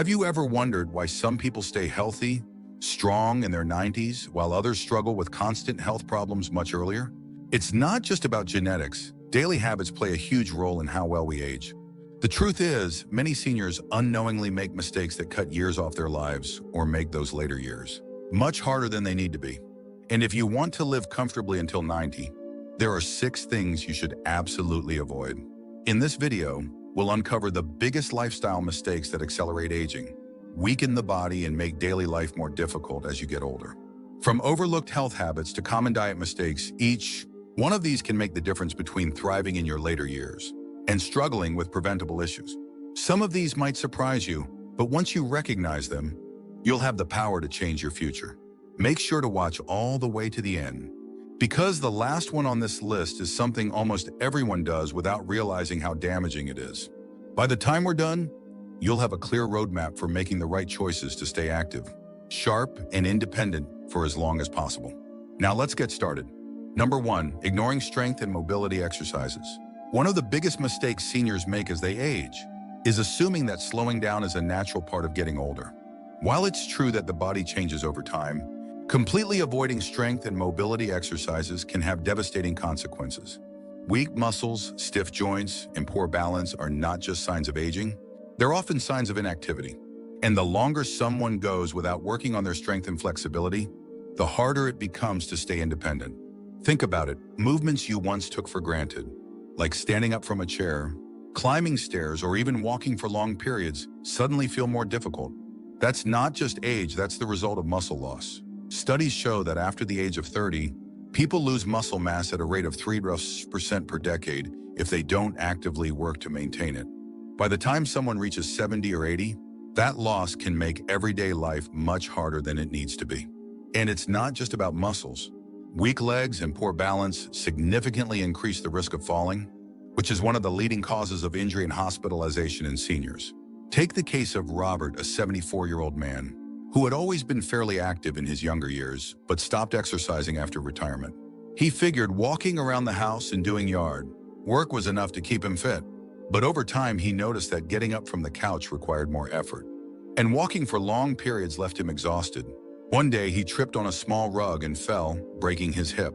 Have you ever wondered why some people stay healthy, strong in their 90s, while others struggle with constant health problems much earlier? It's not just about genetics. Daily habits play a huge role in how well we age. The truth is, many seniors unknowingly make mistakes that cut years off their lives or make those later years much harder than they need to be. And if you want to live comfortably until 90, there are 6 things you should absolutely avoid. In this video, we'll uncover the biggest lifestyle mistakes that accelerate aging, weaken the body, and make daily life more difficult as you get older. From overlooked health habits to common diet mistakes, each one of these can make the difference between thriving in your later years and struggling with preventable issues. Some of these might surprise you, but once you recognize them, you'll have the power to change your future. Make sure to watch all the way to the end, because the last one on this list is something almost everyone does without realizing how damaging it is. By the time we're done, you'll have a clear roadmap for making the right choices to stay active, sharp, and independent for as long as possible. Now let's get started. Number 1, ignoring strength and mobility exercises. One of the biggest mistakes seniors make as they age is assuming that slowing down is a natural part of getting older. While it's true that the body changes over time, completely avoiding strength and mobility exercises can have devastating consequences. Weak muscles, stiff joints, and poor balance are not just signs of aging, they're often signs of inactivity. And the longer someone goes without working on their strength and flexibility, the harder it becomes to stay independent. Think about it. Movements you once took for granted, like standing up from a chair, climbing stairs, or even walking for long periods, suddenly feel more difficult. That's not just age, that's the result of muscle loss. Studies show that after the age of 30, people lose muscle mass at a rate of 3% per decade if they don't actively work to maintain it. By the time someone reaches 70 or 80, that loss can make everyday life much harder than it needs to be. And it's not just about muscles. Weak legs and poor balance significantly increase the risk of falling, which is one of the leading causes of injury and hospitalization in seniors. Take the case of Robert, a 74-year-old man who had always been fairly active in his younger years, but stopped exercising after retirement. He figured walking around the house and doing yard work was enough to keep him fit. But over time, he noticed that getting up from the couch required more effort, and walking for long periods left him exhausted. One day, he tripped on a small rug and fell, breaking his hip.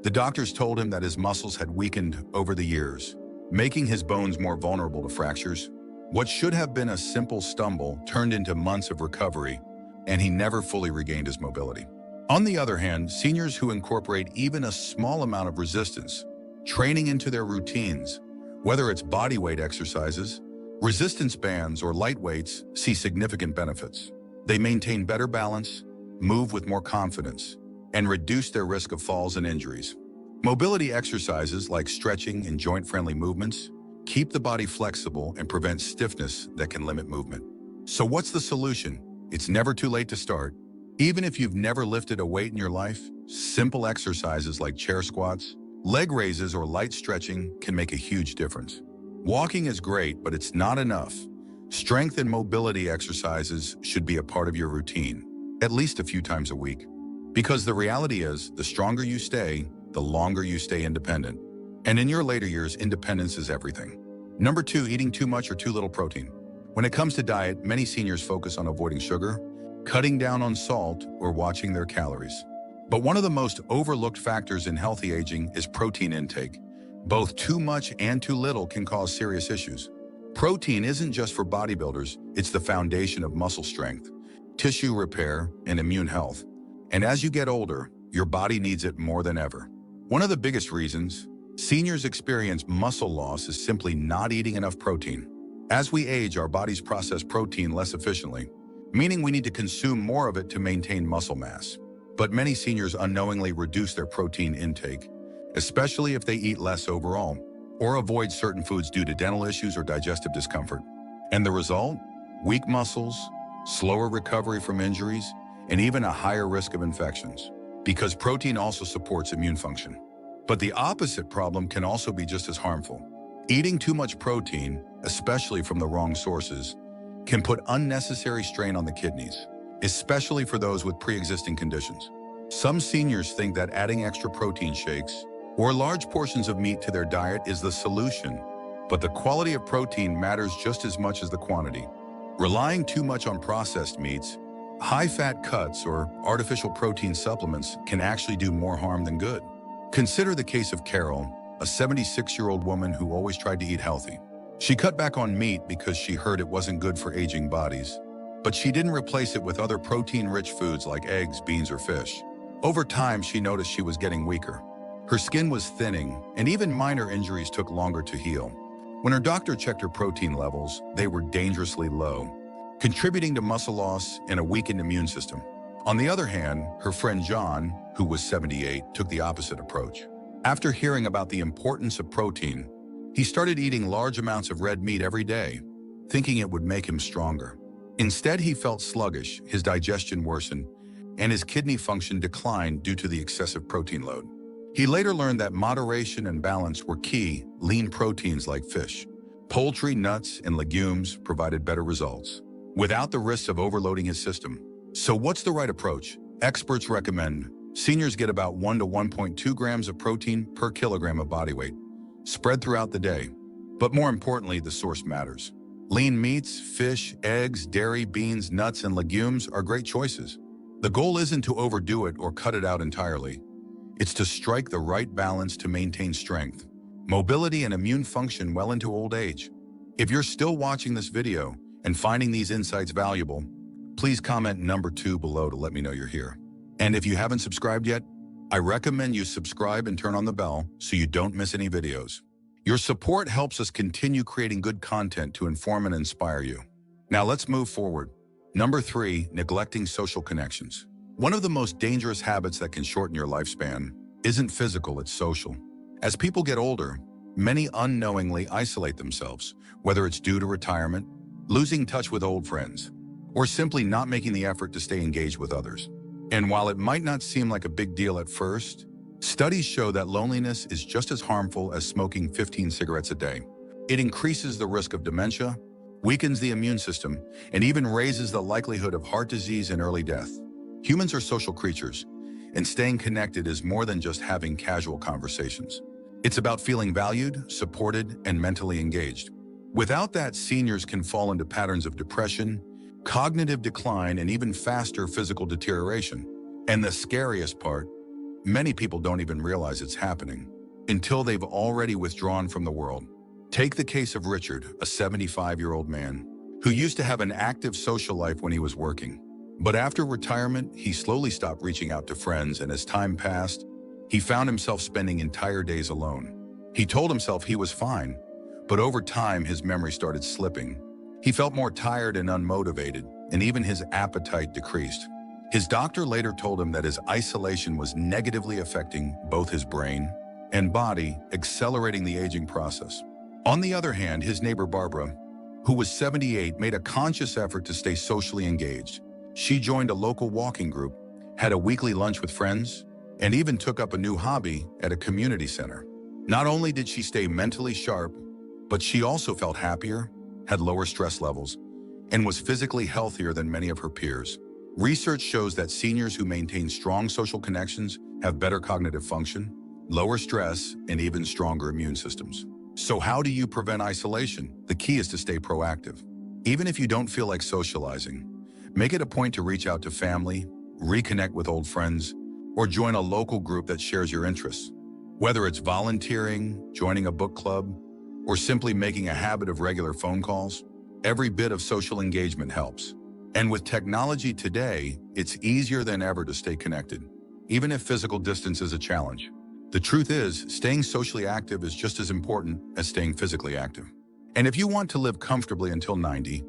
The doctors told him that his muscles had weakened over the years, making his bones more vulnerable to fractures. What should have been a simple stumble turned into months of recovery, and he never fully regained his mobility. On the other hand, seniors who incorporate even a small amount of resistance training into their routines, whether it's body weight exercises, resistance bands, or light weights, see significant benefits. They maintain better balance, move with more confidence, and reduce their risk of falls and injuries. Mobility exercises like stretching and joint-friendly movements keep the body flexible and prevent stiffness that can limit movement. So what's the solution? It's never too late to start. Even if you've never lifted a weight in your life, simple exercises like chair squats, leg raises, or light stretching can make a huge difference. Walking is great, but it's not enough. Strength and mobility exercises should be a part of your routine, at least a few times a week. Because the reality is, the stronger you stay, the longer you stay independent. And in your later years, independence is everything. Number 2, eating too much or too little protein. When it comes to diet, many seniors focus on avoiding sugar, cutting down on salt, or watching their calories. But one of the most overlooked factors in healthy aging is protein intake. Both too much and too little can cause serious issues. Protein isn't just for bodybuilders, it's the foundation of muscle strength, tissue repair, and immune health. And as you get older, your body needs it more than ever. One of the biggest reasons seniors experience muscle loss is simply not eating enough protein. As we age, our bodies process protein less efficiently, meaning we need to consume more of it to maintain muscle mass. But many seniors unknowingly reduce their protein intake, especially if they eat less overall, or avoid certain foods due to dental issues or digestive discomfort. And the result? Weak muscles, slower recovery from injuries, and even a higher risk of infections, because protein also supports immune function. But the opposite problem can also be just as harmful. Eating too much protein, especially from the wrong sources, can put unnecessary strain on the kidneys, especially for those with pre-existing conditions. Some seniors think that adding extra protein shakes or large portions of meat to their diet is the solution, but the quality of protein matters just as much as the quantity. Relying too much on processed meats, high-fat cuts, or artificial protein supplements can actually do more harm than good. Consider the case of Carol, a 76-year-old woman who always tried to eat healthy. She cut back on meat because she heard it wasn't good for aging bodies, but she didn't replace it with other protein-rich foods like eggs, beans, or fish. Over time, she noticed she was getting weaker. Her skin was thinning, and even minor injuries took longer to heal. When her doctor checked her protein levels, they were dangerously low, contributing to muscle loss and a weakened immune system. On the other hand, her friend John, who was 78, took the opposite approach. After hearing about the importance of protein, he started eating large amounts of red meat every day, thinking it would make him stronger. Instead, he felt sluggish, his digestion worsened, and his kidney function declined due to the excessive protein load. He later learned that moderation and balance were key. Lean proteins like fish, poultry, nuts, and legumes provided better results, without the risks of overloading his system. So what's the right approach? Experts recommend seniors get about 1 to 1.2 grams of protein per kilogram of body weight, spread throughout the day. But more importantly, the source matters. Lean meats, fish, eggs, dairy, beans, nuts, and legumes are great choices. The goal isn't to overdo it or cut it out entirely. It's to strike the right balance to maintain strength, mobility, and immune function well into old age. If you're still watching this video and finding these insights valuable, please comment number 2 below to let me know you're here. And if you haven't subscribed yet, I recommend you subscribe and turn on the bell so you don't miss any videos. Your support helps us continue creating good content to inform and inspire you. Now let's move forward. Number 3, neglecting social connections. One of the most dangerous habits that can shorten your lifespan isn't physical, it's social. As people get older, many unknowingly isolate themselves, whether it's due to retirement, losing touch with old friends, or simply not making the effort to stay engaged with others. And while it might not seem like a big deal at first, studies show that loneliness is just as harmful as smoking 15 cigarettes a day. It increases the risk of dementia, weakens the immune system, and even raises the likelihood of heart disease and early death. Humans are social creatures, and staying connected is more than just having casual conversations. It's about feeling valued, supported, and mentally engaged. Without that, seniors can fall into patterns of depression, cognitive decline, and even faster physical deterioration. And the scariest part, many people don't even realize it's happening until they've already withdrawn from the world. Take the case of Richard, a 75-year-old man who used to have an active social life when he was working. But after retirement, he slowly stopped reaching out to friends, and as time passed, he found himself spending entire days alone. He told himself he was fine, but over time his memory started slipping. He felt more tired and unmotivated, and even his appetite decreased. His doctor later told him that his isolation was negatively affecting both his brain and body, accelerating the aging process. On the other hand, his neighbor Barbara, who was 78, made a conscious effort to stay socially engaged. She joined a local walking group, had a weekly lunch with friends, and even took up a new hobby at a community center. Not only did she stay mentally sharp, but she also felt happier, had lower stress levels, and was physically healthier than many of her peers. Research shows that seniors who maintain strong social connections have better cognitive function, lower stress, and even stronger immune systems. So how do you prevent isolation? The key is to stay proactive. Even if you don't feel like socializing, make it a point to reach out to family, reconnect with old friends, or join a local group that shares your interests. Whether it's volunteering, joining a book club, or simply making a habit of regular phone calls, every bit of social engagement helps. And with technology today, it's easier than ever to stay connected, even if physical distance is a challenge. The truth is, staying socially active is just as important as staying physically active. And if you want to live comfortably until 90,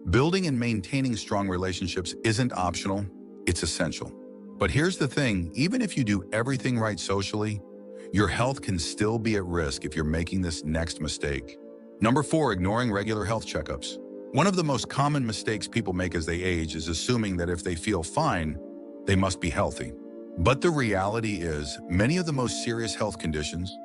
building and maintaining strong relationships isn't optional, it's essential. But here's the thing, even if you do everything right socially, your health can still be at risk if you're making this next mistake. Number 4, ignoring regular health checkups. One of the most common mistakes people make as they age is assuming that if they feel fine, they must be healthy. But the reality is, many of the most serious health conditions,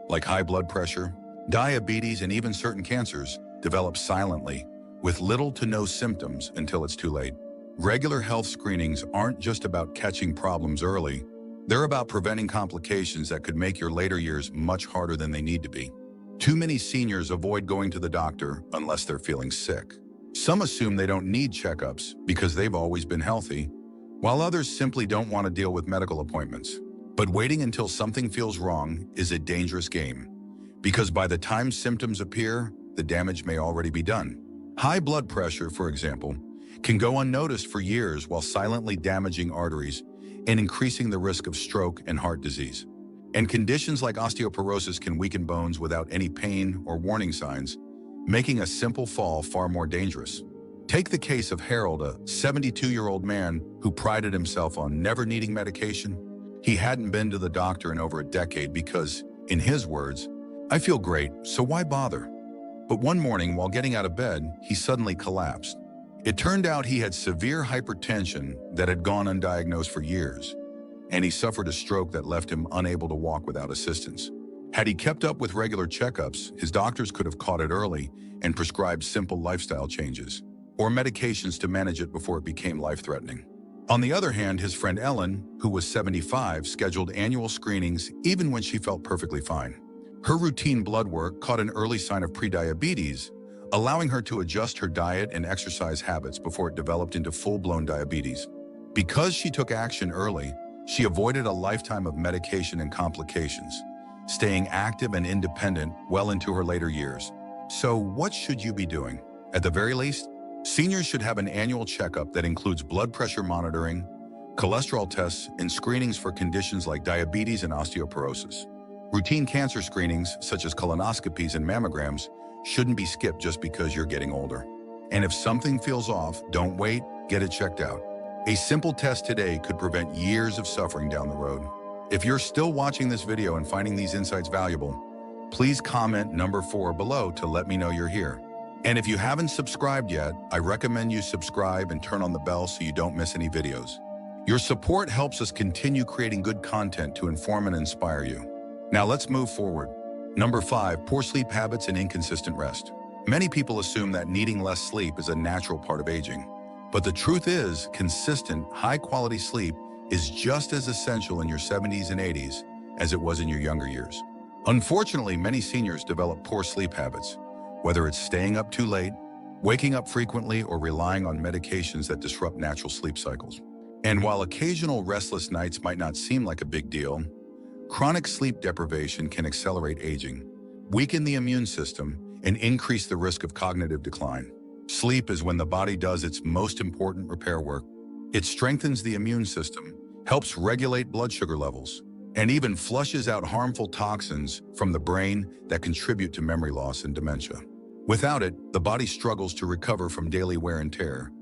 like high blood pressure, diabetes, and even certain cancers, develop silently, with little to no symptoms until it's too late. Regular health screenings aren't just about catching problems early, they're about preventing complications that could make your later years much harder than they need to be. Too many seniors avoid going to the doctor unless they're feeling sick. Some assume they don't need checkups because they've always been healthy, while others simply don't want to deal with medical appointments. But waiting until something feels wrong is a dangerous game, because by the time symptoms appear, the damage may already be done. High blood pressure, for example, can go unnoticed for years while silently damaging arteries and increasing the risk of stroke and heart disease. And conditions like osteoporosis can weaken bones without any pain or warning signs, making a simple fall far more dangerous. Take the case of Harold, a 72-year-old man who prided himself on never needing medication. He hadn't been to the doctor in over a decade because, in his words, "I feel great, so why bother?" But one morning, while getting out of bed, he suddenly collapsed. It turned out he had severe hypertension that had gone undiagnosed for years, and he suffered a stroke that left him unable to walk without assistance. Had he kept up with regular checkups, his doctors could have caught it early and prescribed simple lifestyle changes or medications to manage it before it became life-threatening. On the other hand, his friend Ellen, who was 75, scheduled annual screenings even when she felt perfectly fine. Her routine blood work caught an early sign of prediabetes, allowing her to adjust her diet and exercise habits before it developed into full-blown diabetes. Because she took action early, she avoided a lifetime of medication and complications, staying active and independent well into her later years. So what should you be doing? At the very least, seniors should have an annual checkup that includes blood pressure monitoring, cholesterol tests, and screenings for conditions like diabetes and osteoporosis. Routine cancer screenings, such as colonoscopies and mammograms, shouldn't be skipped just because you're getting older. And if something feels off, don't wait, get it checked out. A simple test today could prevent years of suffering down the road. If you're still watching this video and finding these insights valuable, please comment number 4 below to let me know you're here. And if you haven't subscribed yet, I recommend you subscribe and turn on the bell so you don't miss any videos. Your support helps us continue creating good content to inform and inspire you. Now let's move forward. Number 5, poor sleep habits and inconsistent rest. Many people assume that needing less sleep is a natural part of aging. But the truth is, consistent, high-quality sleep is just as essential in your 70s and 80s as it was in your younger years. Unfortunately, many seniors develop poor sleep habits, whether it's staying up too late, waking up frequently, or relying on medications that disrupt natural sleep cycles. And while occasional restless nights might not seem like a big deal, chronic sleep deprivation can accelerate aging, weaken the immune system, and increase the risk of cognitive decline. Sleep is when the body does its most important repair work. It strengthens the immune system, helps regulate blood sugar levels, and even flushes out harmful toxins from the brain that contribute to memory loss and dementia. Without it, the body struggles to recover from daily wear and tear,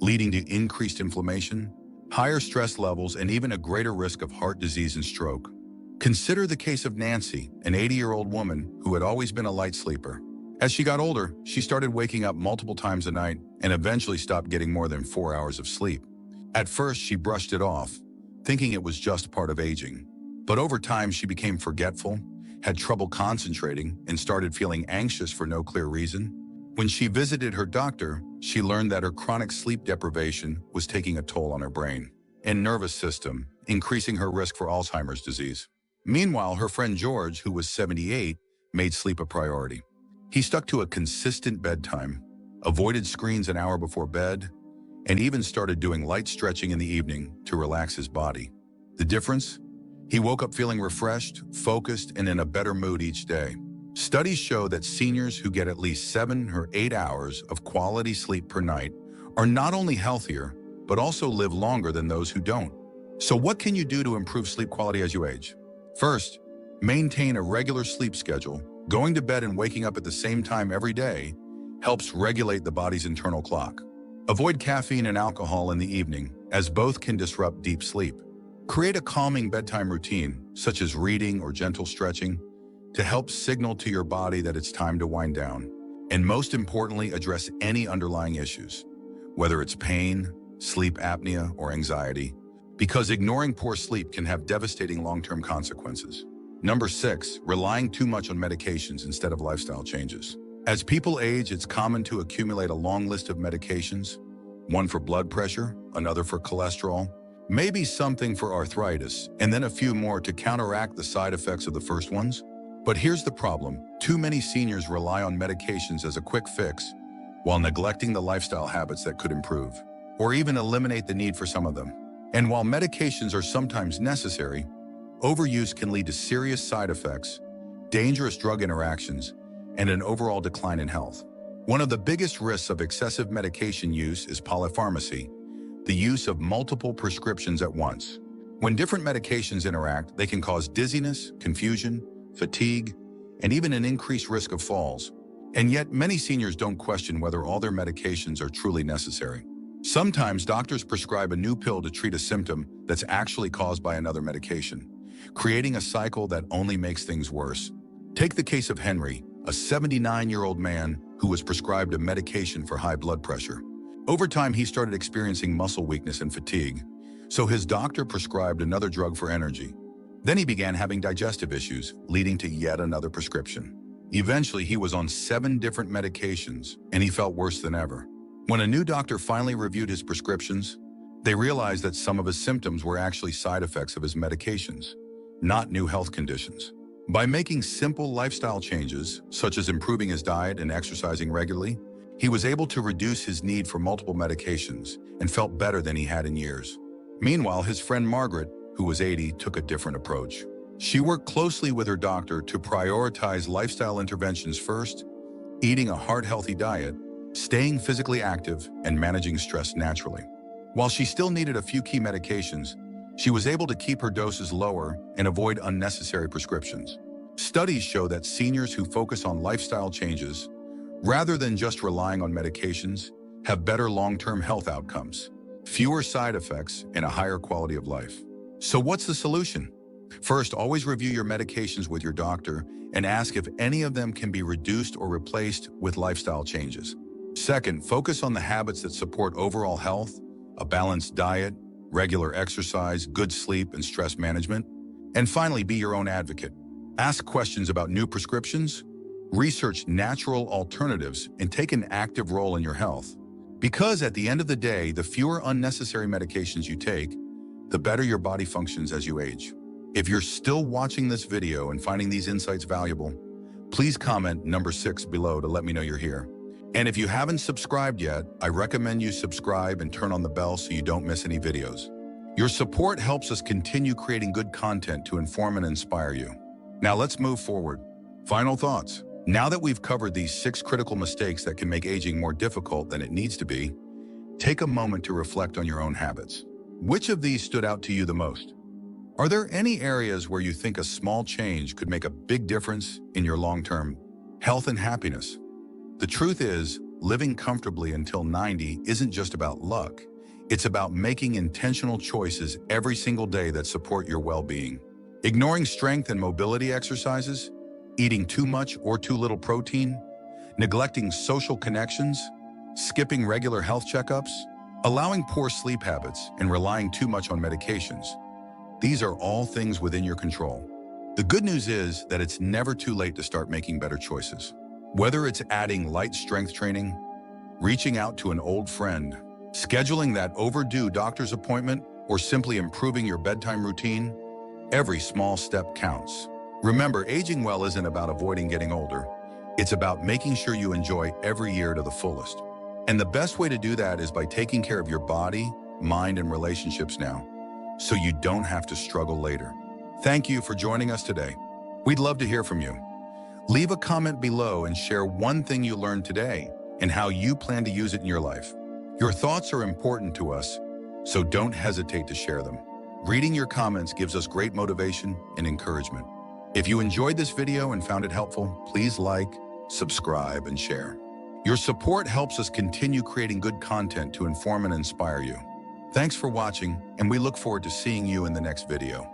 leading to increased inflammation, higher stress levels, and even a greater risk of heart disease and stroke. Consider the case of Nancy, an 80-year-old woman who had always been a light sleeper. As she got older, she started waking up multiple times a night and eventually stopped getting more than 4 hours of sleep. At first, she brushed it off, thinking it was just part of aging. But over time, she became forgetful, had trouble concentrating, and started feeling anxious for no clear reason. When she visited her doctor, she learned that her chronic sleep deprivation was taking a toll on her brain and nervous system, increasing her risk for Alzheimer's disease. Meanwhile, her friend George, who was 78, made sleep a priority. He stuck to a consistent bedtime, avoided screens an hour before bed, and even started doing light stretching in the evening to relax his body. The difference? He woke up feeling refreshed, focused, and in a better mood each day. Studies show that seniors who get at least 7 or 8 hours of quality sleep per night are not only healthier, but also live longer than those who don't. So what can you do to improve sleep quality as you age? First, maintain a regular sleep schedule. Going to bed and waking up at the same time every day helps regulate the body's internal clock. Avoid caffeine and alcohol in the evening, as both can disrupt deep sleep. Create a calming bedtime routine, such as reading or gentle stretching, to help signal to your body that it's time to wind down. And most importantly, address any underlying issues, whether it's pain, sleep apnea, or anxiety, because ignoring poor sleep can have devastating long-term consequences. Number 6, relying too much on medications instead of lifestyle changes. As people age, it's common to accumulate a long list of medications, one for blood pressure, another for cholesterol, maybe something for arthritis, and then a few more to counteract the side effects of the first ones. But here's the problem. Too many seniors rely on medications as a quick fix, while neglecting the lifestyle habits that could improve, or even eliminate the need for some of them. And while medications are sometimes necessary, overuse can lead to serious side effects, dangerous drug interactions, and an overall decline in health. One of the biggest risks of excessive medication use is polypharmacy, the use of multiple prescriptions at once. When different medications interact, they can cause dizziness, confusion, fatigue, and even an increased risk of falls. And yet, many seniors don't question whether all their medications are truly necessary. Sometimes doctors prescribe a new pill to treat a symptom that's actually caused by another medication, creating a cycle that only makes things worse. Take the case of Henry, a 79-year-old man who was prescribed a medication for high blood pressure. Over time, he started experiencing muscle weakness and fatigue, so his doctor prescribed another drug for energy. Then he began having digestive issues, leading to yet another prescription. Eventually, he was on 7 different medications, and he felt worse than ever. When a new doctor finally reviewed his prescriptions, they realized that some of his symptoms were actually side effects of his medications, not new health conditions. By making simple lifestyle changes, such as improving his diet and exercising regularly, he was able to reduce his need for multiple medications and felt better than he had in years. Meanwhile, his friend Margaret, who was 80, took a different approach. She worked closely with her doctor to prioritize lifestyle interventions first, eating a heart-healthy diet, staying physically active, and managing stress naturally. While she still needed a few key medications, she was able to keep her doses lower and avoid unnecessary prescriptions. Studies show that seniors who focus on lifestyle changes, rather than just relying on medications, have better long-term health outcomes, fewer side effects, and a higher quality of life. So what's the solution? First, always review your medications with your doctor and ask if any of them can be reduced or replaced with lifestyle changes. Second, focus on the habits that support overall health, a balanced diet, regular exercise, good sleep, and stress management. And finally, be your own advocate. Ask questions about new prescriptions, research natural alternatives, and take an active role in your health. Because at the end of the day, the fewer unnecessary medications you take, the better your body functions as you age. If you're still watching this video and finding these insights valuable, please comment number 6 below to let me know you're here. And if you haven't subscribed yet, I recommend you subscribe and turn on the bell so you don't miss any videos. Your support helps us continue creating good content to inform and inspire you. Now let's move forward. Final thoughts. Now that we've covered these 6 critical mistakes that can make aging more difficult than it needs to be, take a moment to reflect on your own habits. Which of these stood out to you the most? Are there any areas where you think a small change could make a big difference in your long-term health and happiness? The truth is, living comfortably until 90 isn't just about luck. It's about making intentional choices every single day that support your well-being. Ignoring strength and mobility exercises, eating too much or too little protein, neglecting social connections, skipping regular health checkups, allowing poor sleep habits, and relying too much on medications. These are all things within your control. The good news is that it's never too late to start making better choices. Whether it's adding light strength training, reaching out to an old friend, scheduling that overdue doctor's appointment, or simply improving your bedtime routine, every small step counts. Remember, aging well isn't about avoiding getting older. It's about making sure you enjoy every year to the fullest. And the best way to do that is by taking care of your body, mind, and relationships now, so you don't have to struggle later. Thank you for joining us today. We'd love to hear from you. Leave a comment below and share one thing you learned today and how you plan to use it in your life. Your thoughts are important to us, so don't hesitate to share them. Reading your comments gives us great motivation and encouragement. If you enjoyed this video and found it helpful, please like, subscribe, and share. Your support helps us continue creating good content to inform and inspire you. Thanks for watching, and we look forward to seeing you in the next video.